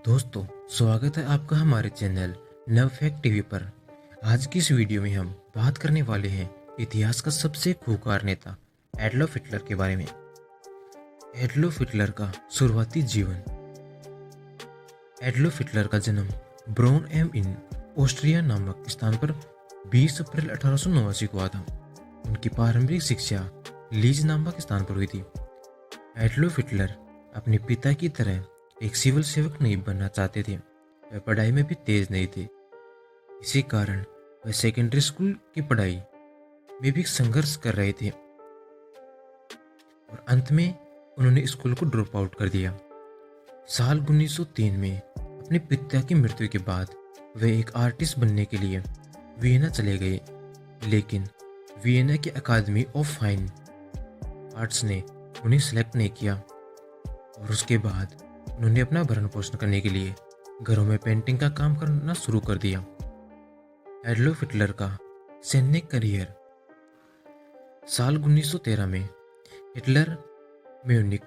दोस्तों, स्वागत है आपका हमारे चैनल नव फैक्ट टीवी पर। आज की इस वीडियो में हम बात करने वाले हैं इतिहास का सबसे खूंखार नेता एडोल्फ हिटलर के बारे में। एडोल्फ हिटलर का शुरुआती जीवन। एडोल्फ हिटलर का जन्म ब्रोन एम इन ऑस्ट्रिया नामक स्थान पर 20 अप्रैल 1889 को हुआ था। उनकी प्रारंभिक शिक्षा लीज नामक स्थान पर हुई थी। एडोल्फ हिटलर अपने पिता की तरह एक सिविल सेवक नहीं बनना चाहते थे। वह पढ़ाई में भी तेज नहीं थे। इसी कारण वह सेकेंडरी स्कूल की पढ़ाई में भी संघर्ष कर रहे थे और अंत में उन्होंने स्कूल को ड्रॉप आउट कर दिया। साल 1903 में अपने पिता की मृत्यु के बाद वे एक आर्टिस्ट बनने के लिए वियना चले गए, लेकिन वियना की अकादमी ऑफ फाइन आर्ट्स ने उन्हें सेलेक्ट नहीं किया और उसके बाद उन्होंने अपना भरण पोषण करने के लिए घरों में पेंटिंग का काम करना शुरू कर दिया। एडोल्फ हिटलर का सैनिक करियर। साल 1913 में हिटलर म्यूनिख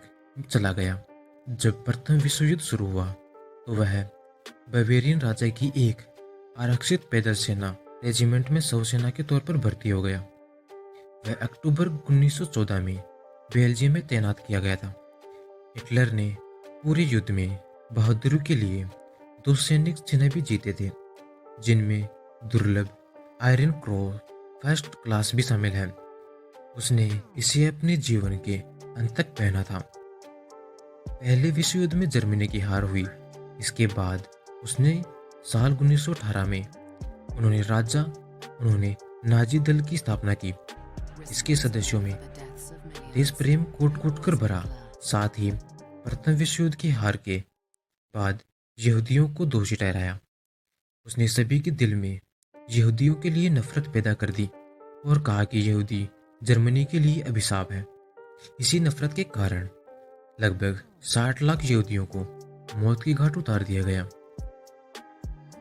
चला गया। जब प्रथम विश्व युद्ध शुरू हुआ तो वह बावेरियन राजा की एक आरक्षित पैदल सेना रेजिमेंट में सौसेना के तौर पर भर्ती हो गया। वह अक्टूबर 1914 में बेल्जियम में तैनात किया गया था। हिटलर ने पूरे युद्ध में बहादुरी के लिए 2 सैनिक चिन्ह भी जीते थे, जिनमें दुर्लभ आयरन क्रॉस फर्स्ट क्लास भी शामिल है। उसने इसे अपने जीवन के अंत तक पहना था। पहले विश्व युद्ध में जर्मनी की हार हुई। इसके बाद उसने साल 1918 में उन्होंने नाजी दल की स्थापना की। इसके सदस्यों में देश प्रेम कूट कर भरा, साथ ही प्रथम विश्व युद्ध की हार के बाद यहूदियों को दोषी ठहराया। उसने सभी के दिल में यहूदियों के लिए नफरत पैदा कर दी और कहा कि यहूदी जर्मनी के लिए अभिशाप है। इसी नफरत के कारण लगभग 60 लाख यहूदियों को मौत की घाट उतार दिया गया।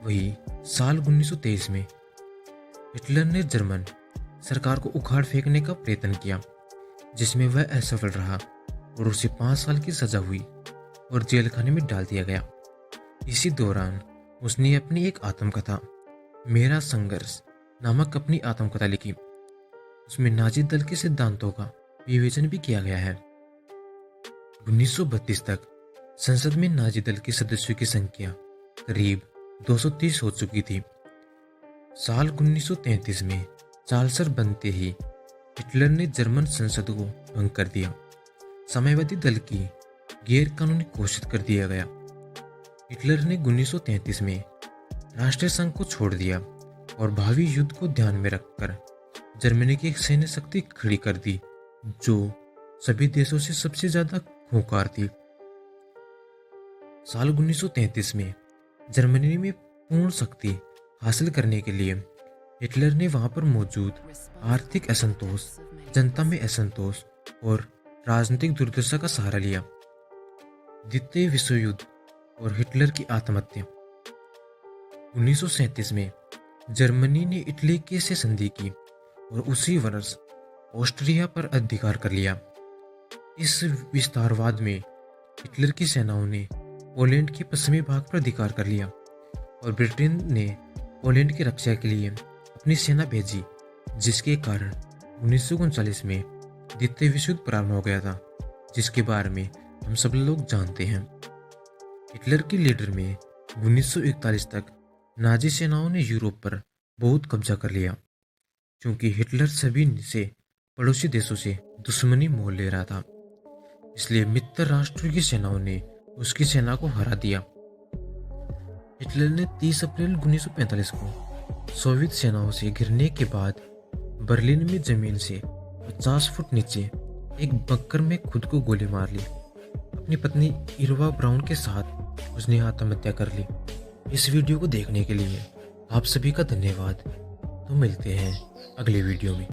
वही साल 1923 में हिटलर ने जर्मन सरकार को उखाड़ फेंकने का प्रयत्न किया, जिसमें वह असफल रहा और उसे 5 साल की सजा हुई और जेल खाने में डाल दिया गया। इसी दौरान उसने अपनी एक आत्मकथा मेरा संघर्ष नामक अपनी आत्मकथा लिखी। उसमें नाजी दल के सिद्धांतों का विवेचन भी किया गया है। 1932 तक संसद में नाजी दल के सदस्यों की संख्या करीब 230 हो चुकी थी। साल 1933 में चांसलर बनते ही हिटलर ने जर्मन संसद को भंग कर दिया। साम्यवादी दल की गैर कानूनी घोषित कर दिया गया। हिटलर ने 1933 में राष्ट्रीय संघ को छोड़ दिया और भावी युद्ध को ध्यान में रखकर जर्मनी की एक सैन्य शक्ति खड़ी कर दी, जो सभी देशों से सबसे ज्यादा खूंखार थी। साल 1933 में जर्मनी में पूर्ण शक्ति हासिल करने के लिए हिटलर ने वहां पर मौजूद आर्थिक असंतोष, जनता में असंतोष और राजनीतिक दुर्दशा का सहारा लिया। द्वितीय विश्व युद्ध और हिटलर की आत्महत्या। 1937 में जर्मनी ने इटली के से संधि की और उसी वर्ष ऑस्ट्रिया पर अधिकार कर लिया। इस विस्तारवाद में हिटलर की सेनाओं ने पोलैंड के पश्चिमी भाग पर अधिकार कर लिया और ब्रिटेन ने पोलैंड की रक्षा के लिए अपनी सेना भेजी, जिसके कारण 1939 में द्वितीय विश्व युद्ध प्रारंभ हो गया था, जिसके बारे में हम सब लोग जानते हैं। हिटलर की लीडर में 1941 तक नाजी सेनाओं ने यूरोप पर बहुत कब्जा कर लिया, क्योंकि हिटलर सभी से पड़ोसी देशों से दुश्मनी मोल ले रहा था। इसलिए मित्र राष्ट्रों की सेनाओं ने उसकी सेना को हरा दिया। हिटलर ने 30 अप्रैल 1945 को सोवियत सेनाओं से घिरने के बाद बर्लिन में जमीन से 50 फुट नीचे एक बंकर में खुद को गोली मार ली। अपनी पत्नी इरवा ब्राउन के साथ उसने आत्महत्या कर ली। इस वीडियो को देखने के लिए आप सभी का धन्यवाद। तो मिलते हैं अगले वीडियो में।